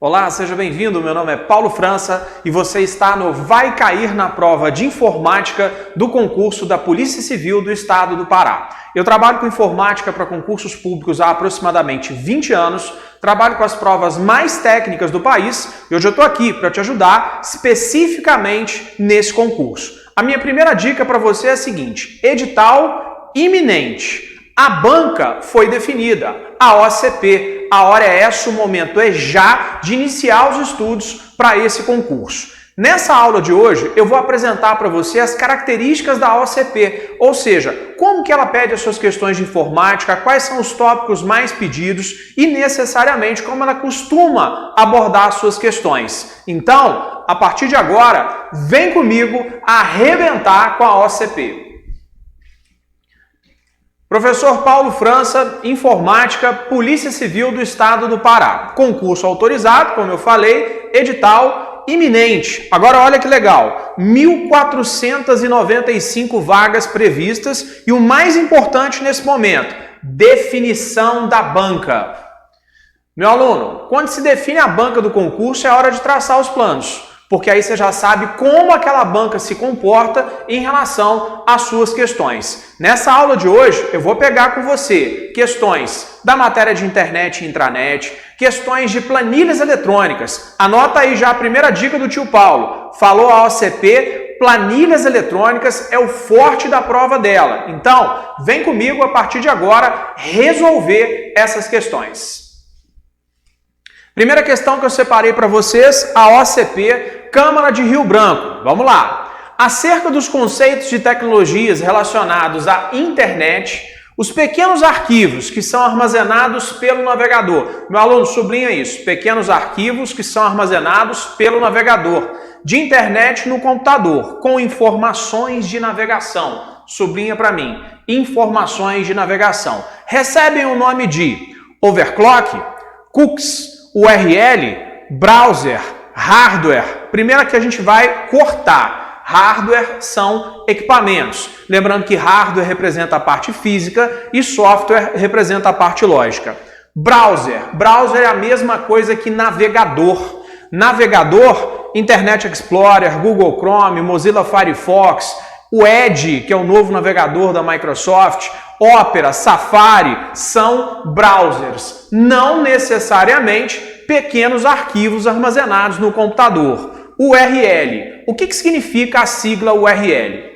Olá, seja bem-vindo. Meu nome é Paulo França e você está no Vai Cair na Prova de Informática do concurso da Polícia Civil do Estado do Pará. Eu trabalho com informática para concursos públicos há aproximadamente 20 anos, trabalho com as provas mais técnicas do país e hoje eu estou aqui para te ajudar especificamente nesse concurso. A minha primeira dica para você é a seguinte: edital iminente. A banca foi definida, a OCP. A hora é essa, o momento é já de iniciar os estudos para esse concurso. Nessa aula de hoje, eu vou apresentar para você as características da OCP, ou seja, como que ela pede as suas questões de informática, quais são os tópicos mais pedidos e, necessariamente, como ela costuma abordar as suas questões. Então, a partir de agora, vem comigo arrebentar com a OCP. Professor Paulo França, Informática, Polícia Civil do Estado do Pará. Concurso autorizado, como eu falei, edital iminente. Agora olha que legal, 1.495 vagas previstas e o mais importante nesse momento, definição da banca. Meu aluno, quando se define a banca do concurso é hora de traçar os planos, porque aí você já sabe como aquela banca se comporta em relação às suas questões. Nessa aula de hoje, eu vou pegar com você questões da matéria de internet e intranet, questões de planilhas eletrônicas. Anota aí já a primeira dica do tio Paulo. Falou a OCP, planilhas eletrônicas é o forte da prova dela. Então, vem comigo a partir de agora resolver essas questões. Primeira questão que eu separei para vocês, a OCP, Câmara de Rio Branco. Vamos lá. Acerca dos conceitos de tecnologias relacionados à internet, os pequenos arquivos que são armazenados pelo navegador. Meu aluno, sublinha isso. Pequenos arquivos que são armazenados pelo navegador de internet no computador, com informações de navegação. Sublinha para mim. Informações de navegação. Recebem o nome de overclock, cookies, URL, browser, hardware. Primeiro que a gente vai cortar. Hardware são equipamentos. Lembrando que hardware representa a parte física e software representa a parte lógica. Browser. Browser é a mesma coisa que navegador. Navegador, Internet Explorer, Google Chrome, Mozilla Firefox, o Edge, que é o novo navegador da Microsoft, Opera, Safari, são browsers, não necessariamente pequenos arquivos armazenados no computador. URL. O que significa a sigla URL?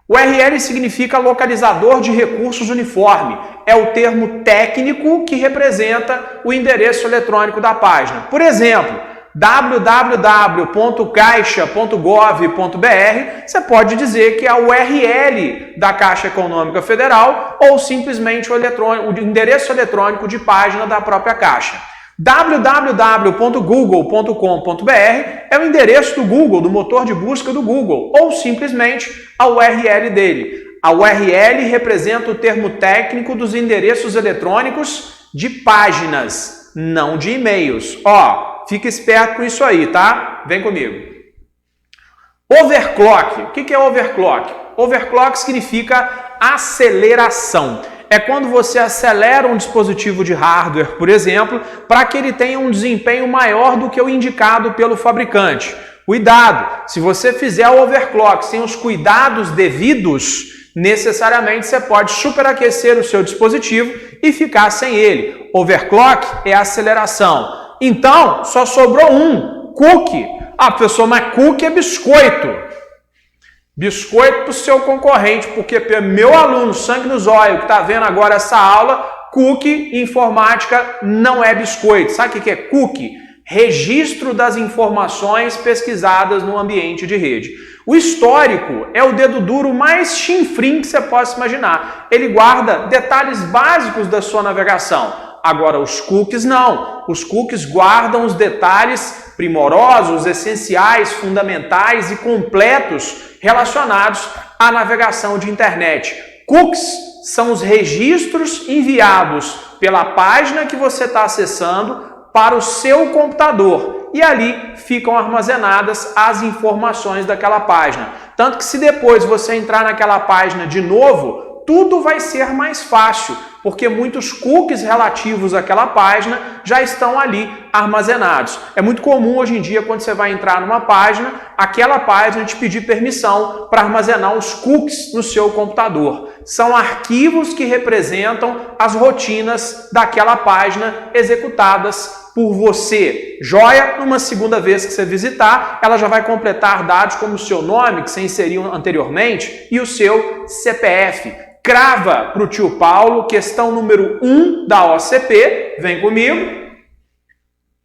URL significa localizador de recursos uniforme. É o termo técnico que representa o endereço eletrônico da página. Por exemplo, www.caixa.gov.br, você pode dizer que é a URL da Caixa Econômica Federal ou simplesmente o endereço eletrônico de página da própria Caixa. www.google.com.br é o endereço do Google, do motor de busca do Google, ou simplesmente a URL dele. A URL representa o termo técnico dos endereços eletrônicos de páginas, não de e-mails. Fica esperto com isso aí, tá? Vem comigo. Overclock. O que é overclock? Overclock significa aceleração. É quando você acelera um dispositivo de hardware, por exemplo, para que ele tenha um desempenho maior do que o indicado pelo fabricante. Cuidado! Se você fizer o overclock sem os cuidados devidos, necessariamente você pode superaquecer o seu dispositivo e ficar sem ele. Overclock é aceleração. Então, só sobrou um, cookie. Professor, mas cookie é biscoito. Biscoito para o seu concorrente, porque meu aluno, sangue nos olhos, que está vendo agora essa aula, cookie em informática não é biscoito. Sabe o que é cookie? Registro das informações pesquisadas no ambiente de rede. O histórico é o dedo duro mais chinfrim que você possa imaginar. Ele guarda detalhes básicos da sua navegação. Agora, os cookies não. Os cookies guardam os detalhes primorosos, essenciais, fundamentais e completos relacionados à navegação de internet. Cookies são os registros enviados pela página que você está acessando para o seu computador. E ali ficam armazenadas as informações daquela página. Tanto que se depois você entrar naquela página de novo, tudo vai ser mais fácil, porque muitos cookies relativos àquela página já estão ali armazenados. É muito comum hoje em dia, quando você vai entrar numa página, aquela página te pedir permissão para armazenar os cookies no seu computador. São arquivos que representam as rotinas daquela página executadas por você. Joia? Numa segunda vez que você visitar, ela já vai completar dados como o seu nome, que você inseriu anteriormente, e o seu CPF. Crava para o tio Paulo, questão número 1 da OCP, vem comigo.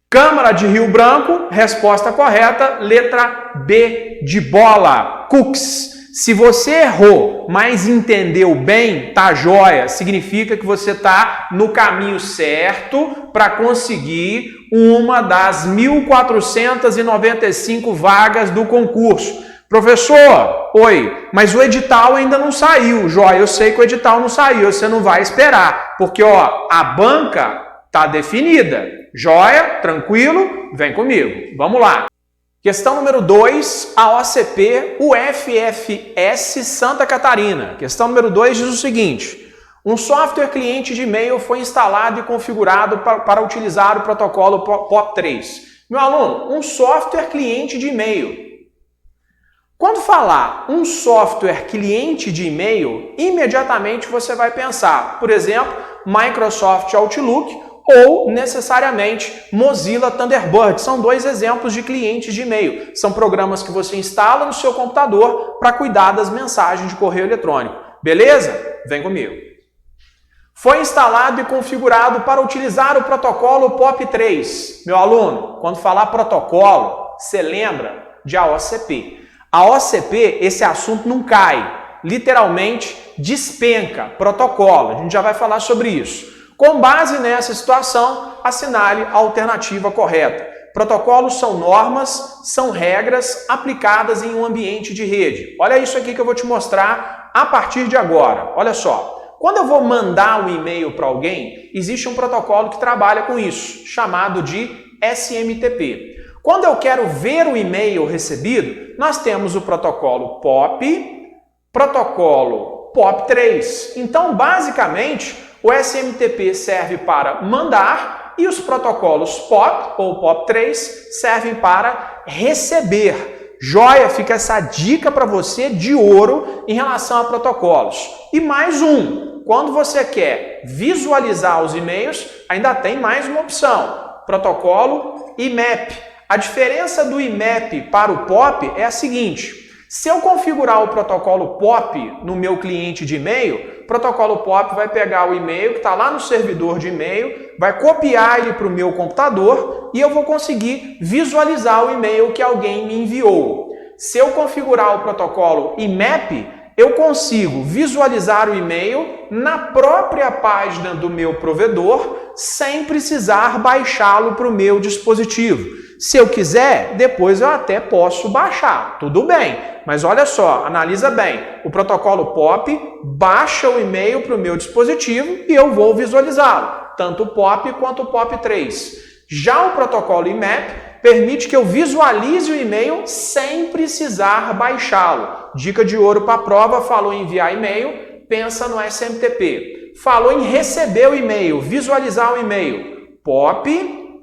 Câmara de Rio Branco, resposta correta, letra B de bola, cookies. Se você errou, mas entendeu bem, tá joia, significa que você tá no caminho certo para conseguir uma das 1.495 vagas do concurso. Professor, oi, mas o edital ainda não saiu. Joia, eu sei que o edital não saiu, você não vai esperar, porque ó, a banca tá definida. Joia, tranquilo, vem comigo. Vamos lá. Questão número 2, a OCP UFFS Santa Catarina. Questão número 2 diz o seguinte: um software cliente de e-mail foi instalado e configurado para utilizar o protocolo POP3. Meu aluno, um software cliente de e-mail. Quando falar um software cliente de e-mail, imediatamente você vai pensar, por exemplo, Microsoft Outlook ou necessariamente Mozilla Thunderbird. São dois exemplos de clientes de e-mail. São programas que você instala no seu computador para cuidar das mensagens de correio eletrônico. Beleza? Vem comigo. Foi instalado e configurado para utilizar o protocolo POP3. Meu aluno, quando falar protocolo, você lembra de OCP. A OCP, esse assunto não cai. Literalmente, despenca. Protocolo. A gente já vai falar sobre isso. Com base nessa situação, assinale a alternativa correta. Protocolos são normas, são regras aplicadas em um ambiente de rede. Olha isso aqui que eu vou te mostrar a partir de agora. Olha só. Quando eu vou mandar um e-mail para alguém, existe um protocolo que trabalha com isso, chamado de SMTP. Quando eu quero ver o e-mail recebido, nós temos o protocolo POP, protocolo POP3. Então, basicamente, o SMTP serve para mandar e os protocolos POP ou POP3 servem para receber. Joia, fica essa dica para você de ouro em relação a protocolos. E mais um, quando você quer visualizar os e-mails, ainda tem mais uma opção, protocolo IMAP. A diferença do IMAP para o POP é a seguinte: se eu configurar o protocolo POP no meu cliente de e-mail, o protocolo POP vai pegar o e-mail que está lá no servidor de e-mail, vai copiar ele para o meu computador e eu vou conseguir visualizar o e-mail que alguém me enviou. Se eu configurar o protocolo IMAP, eu consigo visualizar o e-mail na própria página do meu provedor sem precisar baixá-lo para o meu dispositivo. Se eu quiser, depois eu até posso baixar, tudo bem. Mas olha só, analisa bem. O protocolo POP baixa o e-mail para o meu dispositivo e eu vou visualizá-lo, tanto o POP quanto o POP3. Já o protocolo IMAP permite que eu visualize o e-mail sem precisar baixá-lo. Dica de ouro para a prova, falou em enviar e-mail, pensa no SMTP. Falou em receber o e-mail, visualizar o e-mail, POP,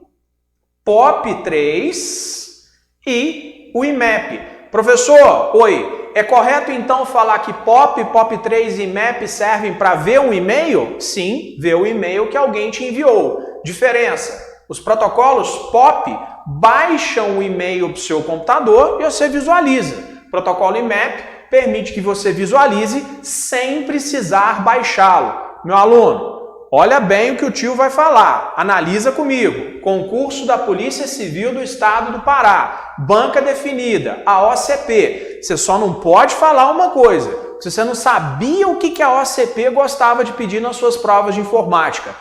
POP3 e o IMAP. Professor, oi, é correto então falar que POP, POP3 e IMAP servem para ver um e-mail? Sim, ver o e-mail que alguém te enviou. Diferença, os protocolos POP baixam o e-mail para o seu computador e você visualiza. O protocolo IMAP permite que você visualize sem precisar baixá-lo. Meu aluno, olha bem o que o tio vai falar. Analisa comigo. Concurso da Polícia Civil do Estado do Pará. Banca definida, a OCP. Você só não pode falar uma coisa. Se você não sabia o que a OCP gostava de pedir nas suas provas de informática.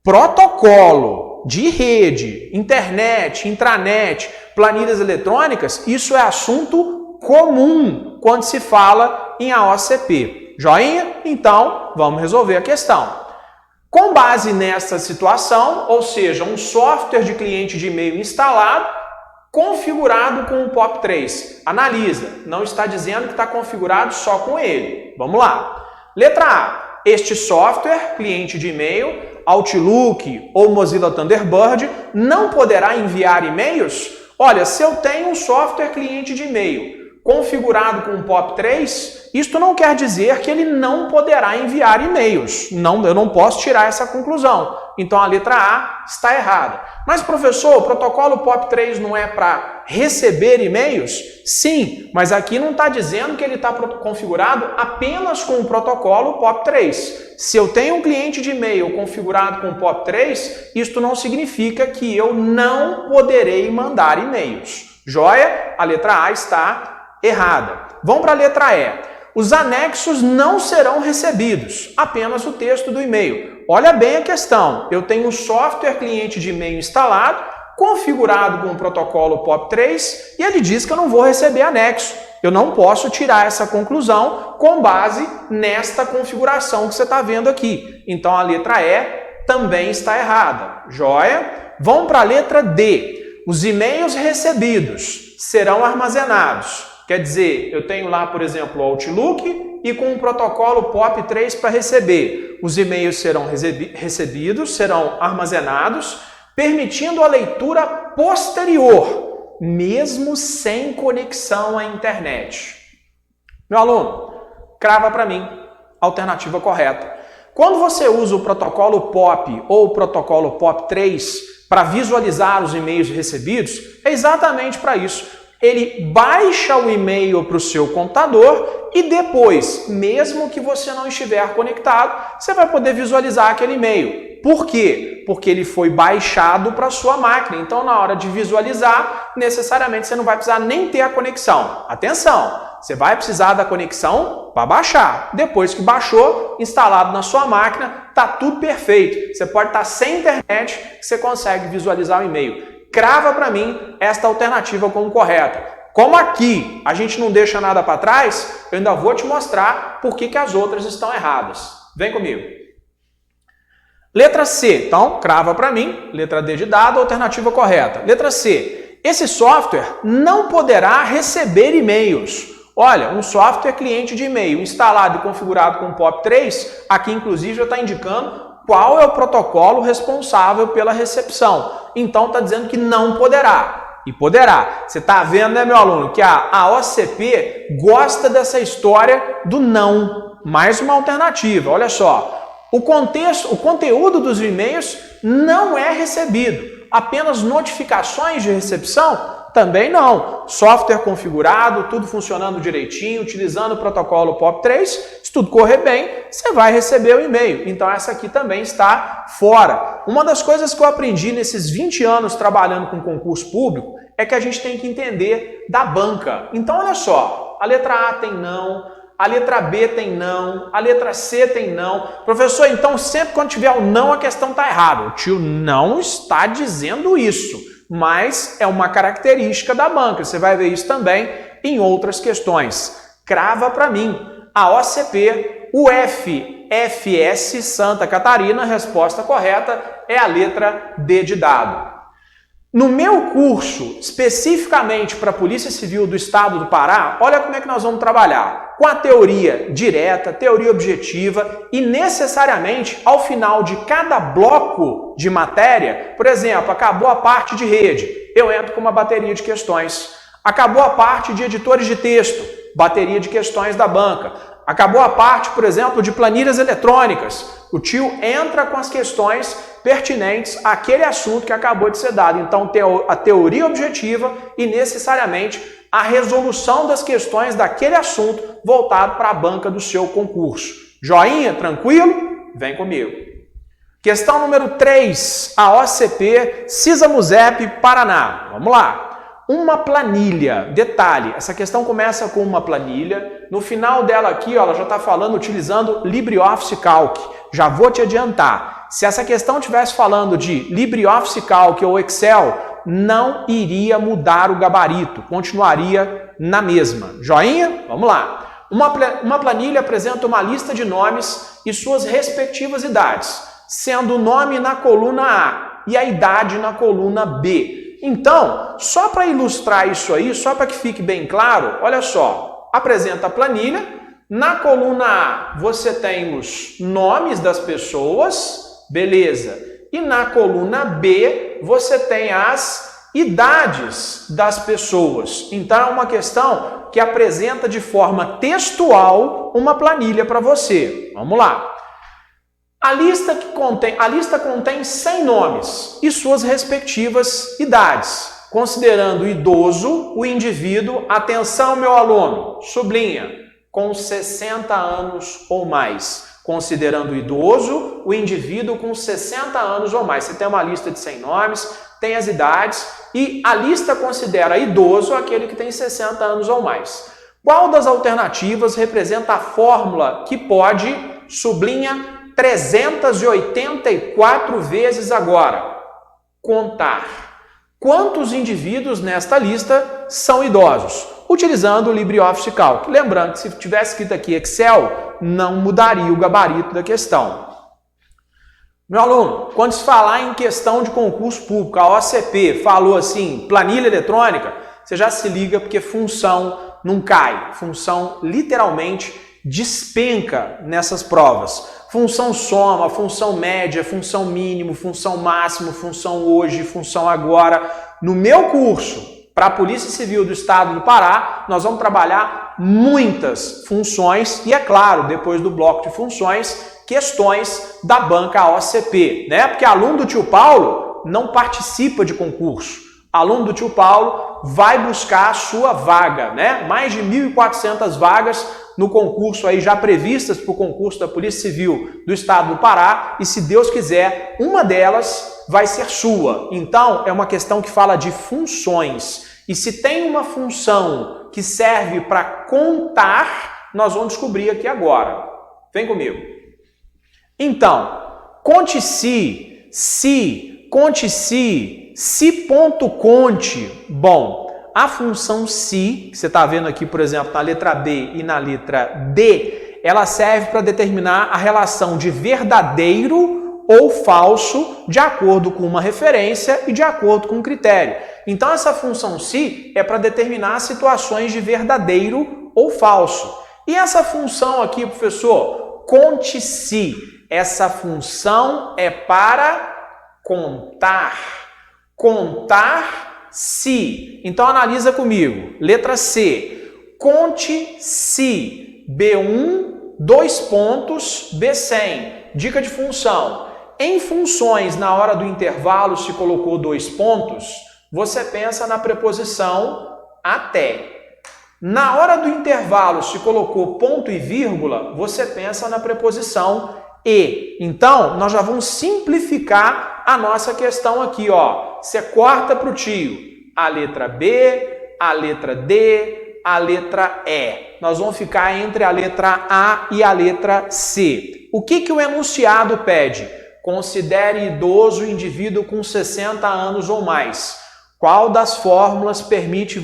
Protocolo de rede, internet, intranet, planilhas eletrônicas, isso é assunto comum quando se fala em AOCP. Joinha? Então, vamos resolver a questão. Com base nessa situação, ou seja, um software de cliente de e-mail instalado, configurado com o POP3. Analisa, não está dizendo que está configurado só com ele. Vamos lá. Letra A. este software, cliente de e-mail, Outlook ou Mozilla Thunderbird, não poderá enviar e-mails? Olha, se eu tenho um software cliente de e-mail configurado com o POP3, isto não quer dizer que ele não poderá enviar e-mails. Não, eu não posso tirar essa conclusão. Então a letra A está errada. Mas, professor, o protocolo POP3 não é para receber e-mails? Sim, mas aqui não está dizendo que ele está configurado apenas com o protocolo POP3. Se eu tenho um cliente de e-mail configurado com o POP3, isto não significa que eu não poderei mandar e-mails. Joia? A letra A está errada. Vamos para a letra E. Os anexos não serão recebidos, apenas o texto do e-mail. Olha bem a questão. Eu tenho um software cliente de e-mail instalado, configurado com o protocolo POP3, e ele diz que eu não vou receber anexo. Eu não posso tirar essa conclusão com base nesta configuração que você está vendo aqui. Então a letra E também está errada. Joia? Vamos para a letra D. Os e-mails recebidos serão armazenados. Quer dizer, eu tenho lá, por exemplo, o Outlook e com o protocolo POP3 para receber. Os e-mails serão recebidos, serão armazenados, permitindo a leitura posterior, mesmo sem conexão à internet. Meu aluno, crava para mim, alternativa correta. Quando você usa o protocolo POP ou o protocolo POP3 para visualizar os e-mails recebidos, é exatamente para isso. Ele baixa o e-mail para o seu computador e depois, mesmo que você não estiver conectado, você vai poder visualizar aquele e-mail. Por quê? Porque ele foi baixado para a sua máquina. Então, na hora de visualizar, necessariamente você não vai precisar nem ter a conexão. Atenção! Você vai precisar da conexão para baixar. Depois que baixou, instalado na sua máquina, está tudo perfeito. Você pode estar sem internet que você consegue visualizar o e-mail. Crava para mim esta alternativa como correta. Como aqui a gente não deixa nada para trás, eu ainda vou te mostrar por que as outras estão erradas. Vem comigo. Letra C. Então, crava para mim. Letra D de dado, alternativa correta. Letra C. Esse software não poderá receber e-mails. Olha, um software cliente de e-mail instalado e configurado com o POP3, aqui inclusive já está indicando qual é o protocolo responsável pela recepção. Então está dizendo que não poderá. E poderá. Você está vendo, né, meu aluno, que a OCP gosta dessa história do não. Mais uma alternativa. Olha só. O conteúdo dos e-mails não é recebido. Apenas notificações de recepção? Também não. Software configurado, tudo funcionando direitinho, utilizando o protocolo POP3, se tudo correr bem, você vai receber o e-mail. Então essa aqui também está fora. Uma das coisas que eu aprendi nesses 20 anos trabalhando com concurso público é que a gente tem que entender da banca. Então olha só, a letra A tem não, a letra B tem não, a letra C tem não. Professor, então sempre quando tiver o não a questão está errada. O tio não está dizendo isso. Mas é uma característica da banca. Você vai ver isso também em outras questões. Crava para mim. A OCP, o FFS Santa Catarina, a resposta correta é a letra D de dado. No meu curso, especificamente para a Polícia Civil do Estado do Pará, olha como é que nós vamos trabalhar. Com a teoria direta, teoria objetiva e necessariamente ao final de cada bloco de matéria, por exemplo, acabou a parte de rede, eu entro com uma bateria de questões. Acabou a parte de editores de texto, bateria de questões da banca. Acabou a parte, por exemplo, de planilhas eletrônicas. O tio entra com as questões pertinentes àquele assunto que acabou de ser dado. Então, a teoria objetiva e necessariamente a resolução das questões daquele assunto voltado para a banca do seu concurso. Joinha? Tranquilo? Vem comigo. Questão número 3, a OCP CISA-MUSEP Paraná. Vamos lá. Uma planilha. Detalhe, essa questão começa com uma planilha. No final dela aqui, ó, ela já está falando utilizando LibreOffice Calc. Já vou te adiantar. Se essa questão estivesse falando de LibreOffice Calc ou Excel, não iria mudar o gabarito, continuaria na mesma. Joinha? Vamos lá. Uma planilha apresenta uma lista de nomes e suas respectivas idades, sendo o nome na coluna A e a idade na coluna B. Então, só para ilustrar isso aí, só para que fique bem claro, olha só, apresenta a planilha, Na coluna A, você tem os nomes das pessoas, beleza. E na coluna B, você tem as idades das pessoas. Então, é uma questão que apresenta de forma textual uma planilha para você. Vamos lá. A lista contém 100 nomes e suas respectivas idades. Considerando idoso, o indivíduo, atenção meu aluno, sublinha, com 60 anos ou mais. Considerando idoso, o indivíduo com 60 anos ou mais. Você tem uma lista de 100 nomes, tem as idades e a lista considera idoso aquele que tem 60 anos ou mais. Qual das alternativas representa a fórmula que pode, sublinha, 384 vezes agora, contar quantos indivíduos nesta lista são idosos, utilizando o LibreOffice Calc. Lembrando que se tivesse escrito aqui Excel, não mudaria o gabarito da questão. Meu aluno, quando se falar em questão de concurso público, a OCP falou assim, planilha eletrônica, você já se liga porque função não cai, função literalmente despenca nessas provas. Função soma, função média, função mínimo, função máximo, função hoje, função agora. No meu curso, para a Polícia Civil do Estado do Pará, nós vamos trabalhar muitas funções e, é claro, depois do bloco de funções, questões da banca OCP, né? Porque aluno do tio Paulo não participa de concurso. Aluno do tio Paulo vai buscar a sua vaga, né? Mais de 1.400 vagas no concurso aí já previstas para o concurso da Polícia Civil do Estado do Pará e, se Deus quiser, uma delas vai ser sua. Então, é uma questão que fala de funções. E se tem uma função que serve para contar, nós vamos descobrir aqui agora. Vem comigo. Então, conte-se, ponto conte. Bom, a função se, que você está vendo aqui, por exemplo, na letra B e na letra D, ela serve para determinar a relação de verdadeiro ou falso de acordo com uma referência e de acordo com um critério. Então, essa função se é para determinar situações de verdadeiro ou falso. E essa função aqui, professor, conte-se, essa função é para contar. Contar-se. Então, analisa comigo. Letra C. Conte-se. B1, 2 pontos, B100. Dica de função. Em funções, na hora do intervalo, se colocou 2 pontos, você pensa na preposição até. Na hora do intervalo, se colocou ponto e vírgula, você pensa na preposição e. Então, nós já vamos simplificar a nossa questão aqui, ó. Você corta para o tio a letra B, a letra D, a letra E. Nós vamos ficar entre a letra A e a letra C. O que o enunciado pede? Considere idoso o indivíduo com 60 anos ou mais. Qual das fórmulas permite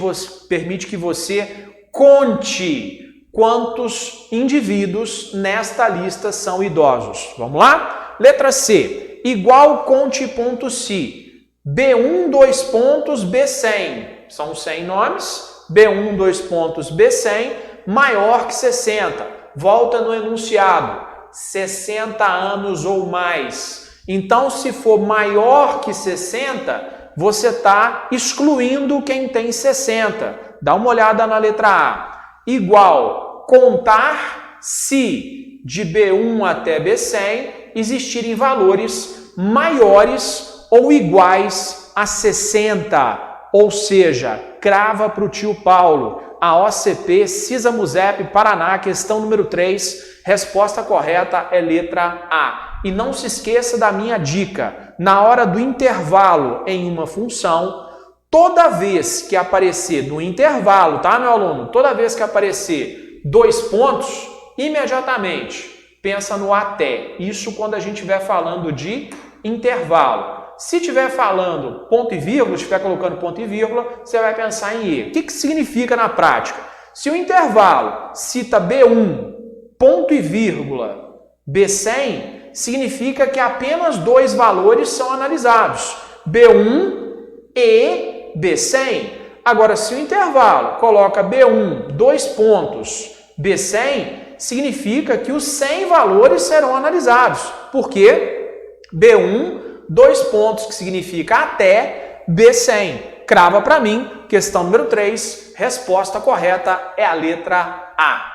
que você conte quantos indivíduos nesta lista são idosos? Vamos lá? Letra C. Igual conte.se. B1, 2 pontos, B100. São 100 nomes. B1, 2 pontos, B100, maior que 60. Volta no enunciado. 60 anos ou mais. Então, se for maior que 60, você está excluindo quem tem 60. Dá uma olhada na letra A. Igual contar se de B1 até B100 existirem valores maiores ou iguais a 60. Ou seja, crava para o tio Paulo. A OCP, CISA Musep, Paraná, questão número 3, resposta correta é letra A. E não se esqueça da minha dica. Na hora do intervalo em uma função, toda vez que aparecer no intervalo, tá, meu aluno? Toda vez que aparecer 2 pontos, imediatamente pensa no até. Isso quando a gente estiver falando de intervalo. Se estiver falando ponto e vírgula, estiver colocando ponto e vírgula, você vai pensar em E. O que significa na prática? Se o intervalo cita B1, ponto e vírgula, B100, significa que apenas 2 valores são analisados. B1 e B100. Agora, se o intervalo coloca B1, 2 pontos, B100, significa que os 100 valores serão analisados. Por quê? B1, 2 pontos, que significa até B100. Crava para mim, questão número 3, resposta correta é a letra A.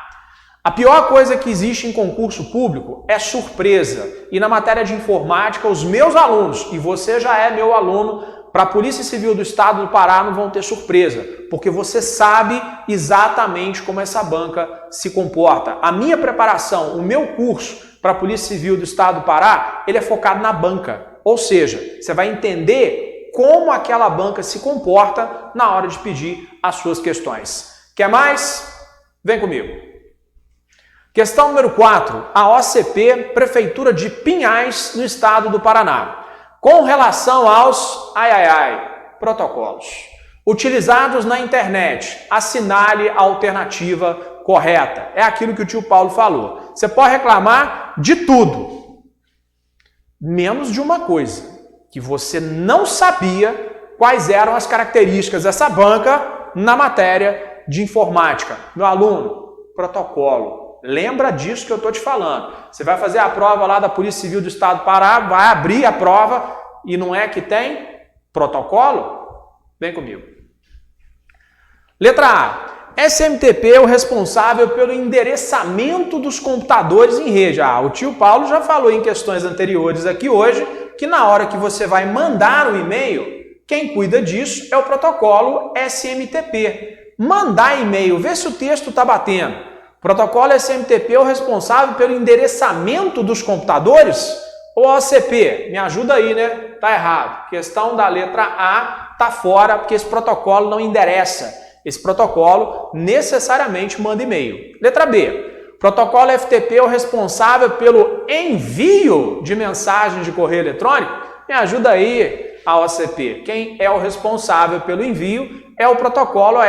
A pior coisa que existe em concurso público é surpresa. E na matéria de informática, os meus alunos, e você já é meu aluno, para a Polícia Civil do Estado do Pará não vão ter surpresa, porque você sabe exatamente como essa banca se comporta. A minha preparação, o meu curso para a Polícia Civil do Estado do Pará, ele é focado na banca. Ou seja, você vai entender como aquela banca se comporta na hora de pedir as suas questões. Quer mais? Vem comigo. Questão número 4. A OCP, Prefeitura de Pinhais, no estado do Paraná. Com relação aos protocolos utilizados na internet, assinale a alternativa correta. É aquilo que o tio Paulo falou. Você pode reclamar de tudo, menos de uma coisa, que você não sabia quais eram as características dessa banca na matéria de informática. Meu aluno, protocolo. Lembra disso que eu estou te falando. Você vai fazer a prova lá da Polícia Civil do Estado do Pará, vai abrir a prova e não é que tem protocolo? Vem comigo. Letra A. SMTP é o responsável pelo endereçamento dos computadores em rede. O tio Paulo já falou em questões anteriores aqui hoje que na hora que você vai mandar um e-mail, quem cuida disso é o protocolo SMTP. Mandar e-mail, ver se o texto está batendo. Protocolo SMTP é o responsável pelo endereçamento dos computadores? Ou OCP? Me ajuda aí, né? Tá errado. Questão da letra A tá fora, porque esse protocolo não endereça. Esse protocolo necessariamente manda e-mail. Letra B. Protocolo FTP é o responsável pelo envio de mensagens de correio eletrônico? Me ajuda aí, a OCP. Quem é o responsável pelo envio é o protocolo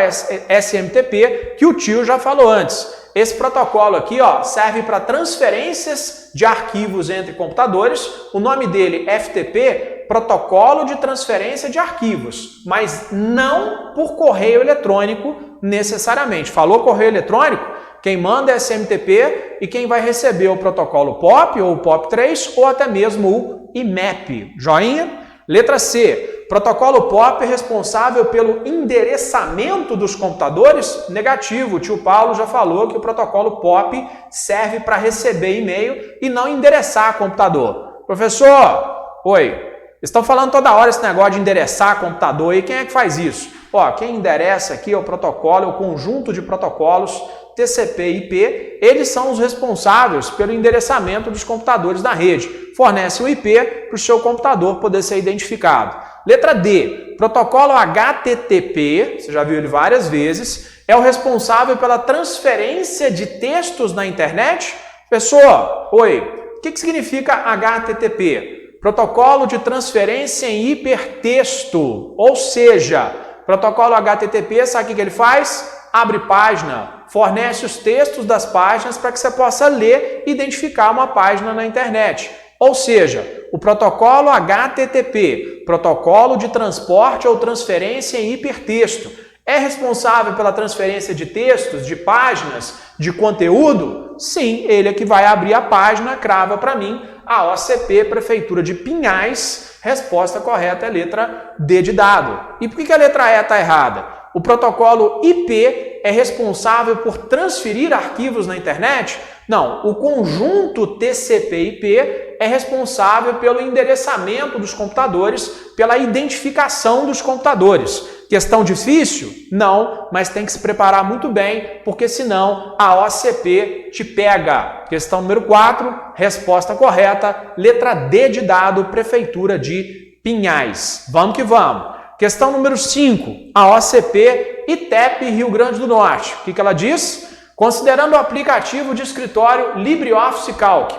SMTP, que o tio já falou antes. Esse protocolo aqui, serve para transferências de arquivos entre computadores. O nome dele, FTP, Protocolo de Transferência de Arquivos, mas não por correio eletrônico necessariamente. Falou correio eletrônico? Quem manda é SMTP e quem vai receber o protocolo POP ou o POP3 ou até mesmo o IMAP. Joinha? Letra C. Protocolo POP é responsável pelo endereçamento dos computadores? Negativo. O tio Paulo já falou que o protocolo POP serve para receber e-mail e não endereçar computador. Professor, oi, estão falando toda hora esse negócio de endereçar computador e quem é que faz isso? Quem endereça aqui é o protocolo, é o conjunto de protocolos TCP e IP, eles são os responsáveis pelo endereçamento dos computadores da rede. Fornece o IP para o seu computador poder ser identificado. Letra D. Protocolo HTTP, você já viu ele várias vezes, é o responsável pela transferência de textos na internet? Pessoa, oi, o que significa HTTP? Protocolo de transferência em hipertexto, ou seja, protocolo HTTP, sabe o que ele faz? Abre página, fornece os textos das páginas para que você possa ler e identificar uma página na internet. Ou seja, o protocolo HTTP, protocolo de transporte ou transferência em hipertexto, é responsável pela transferência de textos, de páginas, de conteúdo? Sim, ele é que vai abrir a página, crava para mim, a OCP, Prefeitura de Pinhais. Resposta correta é letra D de dado. E por que a letra E está errada? O protocolo IP é responsável por transferir arquivos na internet? Não, o conjunto TCP/IP é responsável pelo endereçamento dos computadores, pela identificação dos computadores. Questão difícil? Não, mas tem que se preparar muito bem, porque senão a OCP te pega. Questão número 4, resposta correta, letra D de dado, Prefeitura de Pinhais. Vamos que vamos. Questão número 5, a OCP ITEP Rio Grande do Norte. O que ela diz? Considerando o aplicativo de escritório LibreOffice Calc.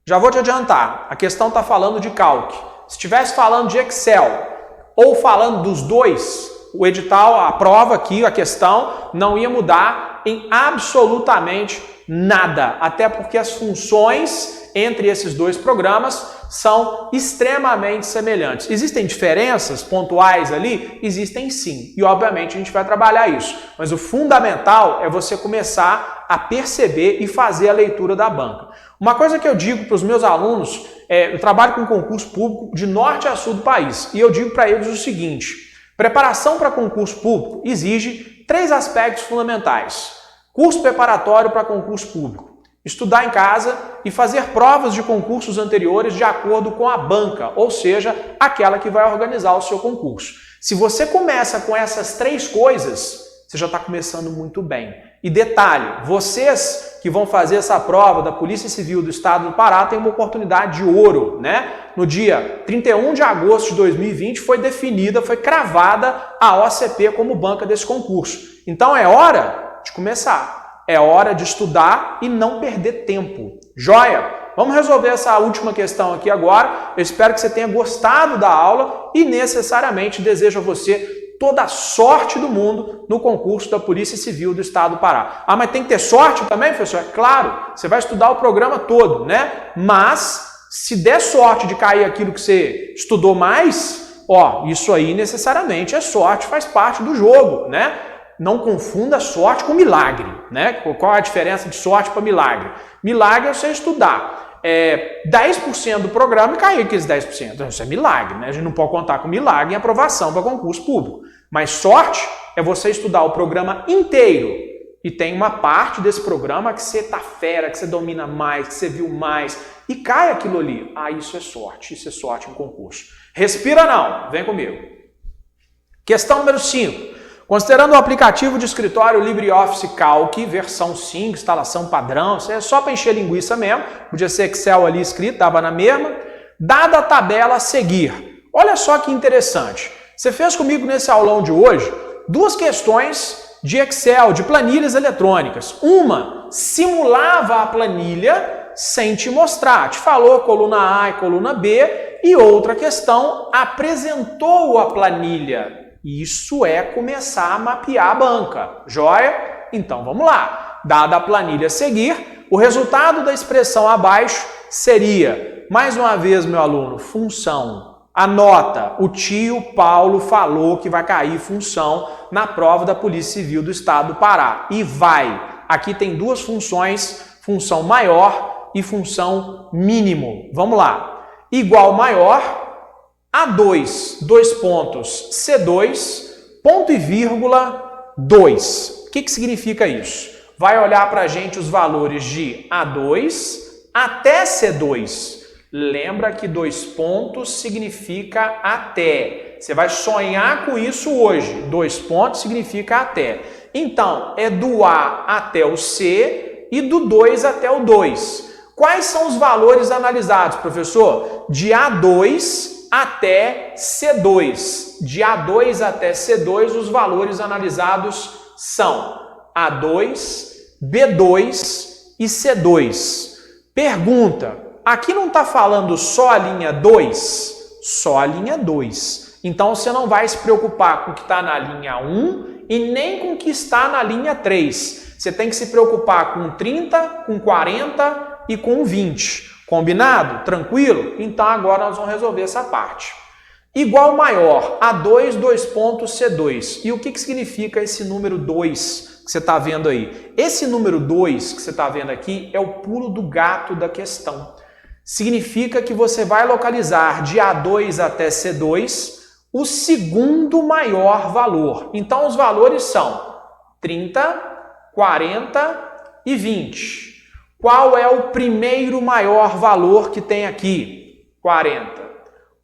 Já vou te adiantar, a questão está falando de Calc. Se estivesse falando de Excel ou falando dos dois, o edital, a prova aqui, a questão, não ia mudar em absolutamente nada. Até porque as funções entre esses dois programas são extremamente semelhantes. Existem diferenças pontuais ali? Existem sim. E obviamente a gente vai trabalhar isso. Mas o fundamental é você começar a perceber e fazer a leitura da banca. Uma coisa que eu digo para os meus alunos, eu trabalho com concurso público de norte a sul do país, e eu digo para eles o seguinte: preparação para concurso público exige 3 aspectos fundamentais. Curso preparatório para concurso público, estudar em casa e fazer provas de concursos anteriores de acordo com a banca, ou seja, aquela que vai organizar o seu concurso. Se você começa com essas 3 coisas, você já está começando muito bem. E detalhe, vocês que vão fazer essa prova da Polícia Civil do Estado do Pará têm uma oportunidade de ouro, né? No dia 31 de agosto de 2020 foi definida, foi cravada a OCP como banca desse concurso. Então é hora de começar, é hora de estudar e não perder tempo. Joia? Vamos resolver essa última questão aqui agora. Eu espero que você tenha gostado da aula e necessariamente desejo a você toda a sorte do mundo no concurso da Polícia Civil do Estado do Pará. Ah, mas tem que ter sorte também, professor? É claro, você vai estudar o programa todo, né? Mas, se der sorte de cair aquilo que você estudou mais, ó, isso aí necessariamente é sorte, faz parte do jogo, né? Não confunda sorte com milagre, né? Qual é a diferença de sorte para milagre? Milagre é você estudar 10% do programa e cair aqueles 10%. Isso é milagre, né? A gente não pode contar com milagre em aprovação para concurso público. Mas sorte é você estudar o programa inteiro e tem uma parte desse programa que você tá fera, que você domina mais, que você viu mais e cai aquilo ali. Ah, isso é sorte em concurso. Respira não, vem comigo. Questão número 5. Considerando o aplicativo de escritório LibreOffice Calc, versão 5, instalação padrão, isso é só para encher linguiça mesmo, podia ser Excel ali escrito, dava na mesma. Dada a tabela a seguir. Olha só que interessante. Você fez comigo nesse aulão de hoje 2 questões de Excel, de planilhas eletrônicas. Uma simulava a planilha sem te mostrar, te falou coluna A e coluna B, e outra questão apresentou a planilha. Isso é começar a mapear a banca. Joia? Então vamos lá. Dada a planilha a seguir, o resultado da expressão abaixo seria, mais uma vez, meu aluno, função. Anota, o tio Paulo falou que vai cair função na prova da Polícia Civil do Estado do Pará. E vai. Aqui tem 2 funções, função maior e função mínimo. Vamos lá. Igual maior, A2, 2 pontos, C2, ponto e vírgula, 2. O que significa isso? Vai olhar para a gente os valores de A2 até C2. Lembra que 2 pontos significa até. Você vai sonhar com isso hoje. 2 pontos significa até. Então, é do A até o C e do 2 até o 2. Quais são os valores analisados, professor? De A2 até C2. De A2 até C2, os valores analisados são A2, B2 e C2. Pergunta, aqui não está falando só a linha 2? Só a linha 2. Então você não vai se preocupar com o que está na linha 1 e nem com o que está na linha 3. Você tem que se preocupar com 30, com 40 e com 20. Combinado? Tranquilo? Então agora nós vamos resolver essa parte. Igual maior, A2, 2 pontos, C2. E o que significa esse número 2 que você está vendo aí? Esse número 2 que você está vendo aqui é o pulo do gato da questão. Significa que você vai localizar de A2 até C2 o segundo maior valor. Então os valores são 30, 40 e 20. Qual é o primeiro maior valor que tem aqui? 40.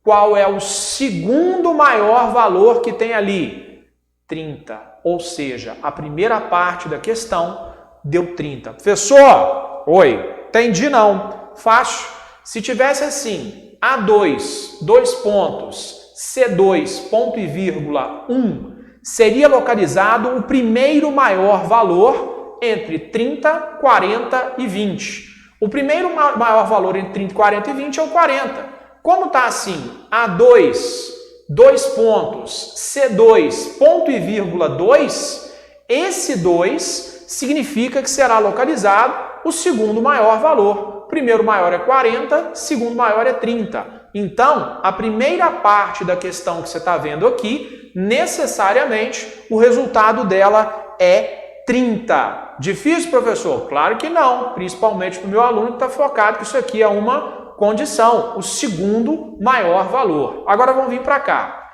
Qual é o segundo maior valor que tem ali? 30. Ou seja, a primeira parte da questão deu 30. Professor, oi, entendi não. Fácil. Se tivesse assim, A2, 2 pontos, C2, ponto e vírgula, 1, seria localizado o primeiro maior valor entre 30, 40 e 20. O primeiro maior valor entre 30, 40 e 20 é o 40. Como está assim? A2, 2 pontos, C2, ponto e vírgula 2, esse 2 significa que será localizado o segundo maior valor. Primeiro maior é 40, segundo maior é 30. Então, a primeira parte da questão que você está vendo aqui, necessariamente, o resultado dela é 30. Difícil, professor? Claro que não, principalmente para o meu aluno que está focado que isso aqui é uma condição, o segundo maior valor. Agora vamos vir para cá.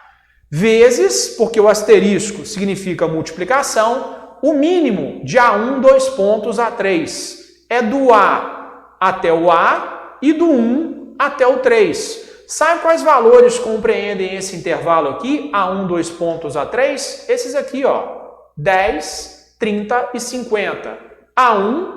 Vezes, porque o asterisco significa multiplicação, o mínimo de A1, 2 pontos, A3. É do A até o A e do 1 até o 3. Sabe quais valores compreendem esse intervalo aqui? A1, 2 pontos, A3? Esses aqui, ó. 10, 30 e 50. A1,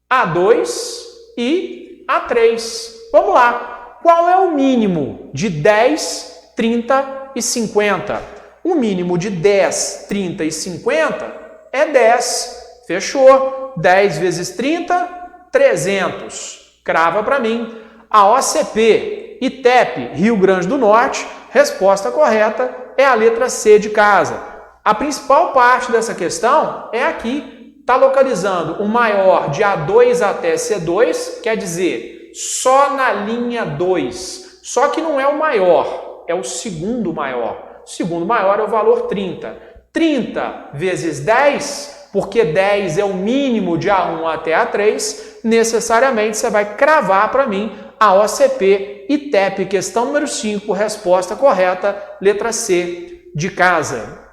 A2 e A3. Vamos lá. Qual é o mínimo de 10, 30 e 50? O mínimo de 10, 30 e 50 é 10. Fechou. 10 vezes 30, 300. Crava para mim. A OCP e TEP Rio Grande do Norte, resposta correta é a letra C de casa. A principal parte dessa questão é aqui, está localizando o maior de A2 até C2, quer dizer, só na linha 2. Só que não é o maior, é o segundo maior. O segundo maior é o valor 30. 30 vezes 10, porque 10 é o mínimo de A1 até A3, necessariamente você vai cravar para mim a OCP e TEP, questão número 5, resposta correta, letra C de casa.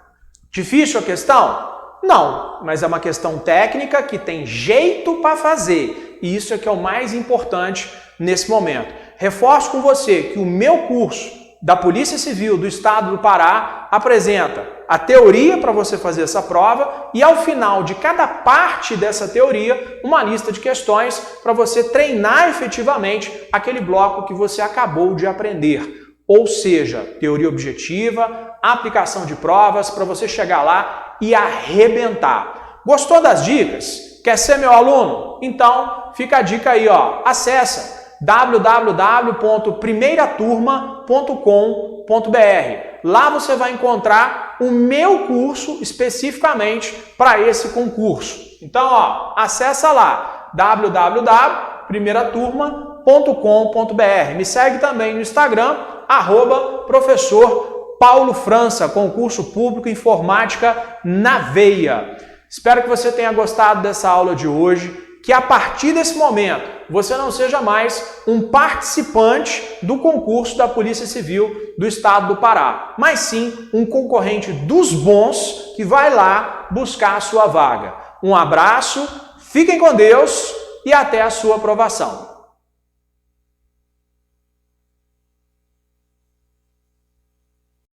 Difícil a questão? Não, mas é uma questão técnica que tem jeito para fazer. E isso é que é o mais importante nesse momento. Reforço com você que o meu curso da Polícia Civil do Estado do Pará apresenta a teoria para você fazer essa prova e ao final de cada parte dessa teoria, uma lista de questões para você treinar efetivamente aquele bloco que você acabou de aprender. Ou seja, teoria objetiva, aplicação de provas para você chegar lá e arrebentar. Gostou das dicas? Quer ser meu aluno? Então fica a dica aí, ó. Acessa www.primeiraturma.com.br. Lá você vai encontrar o meu curso especificamente para esse concurso. Então, ó, acessa lá www.primeiraturma.com.br. Me segue também no Instagram, @professor Paulo França, concurso público informática na veia. Espero que você tenha gostado dessa aula de hoje, que a partir desse momento você não seja mais um participante do concurso da Polícia Civil do Estado do Pará, mas sim um concorrente dos bons que vai lá buscar a sua vaga. Um abraço, fiquem com Deus e até a sua aprovação.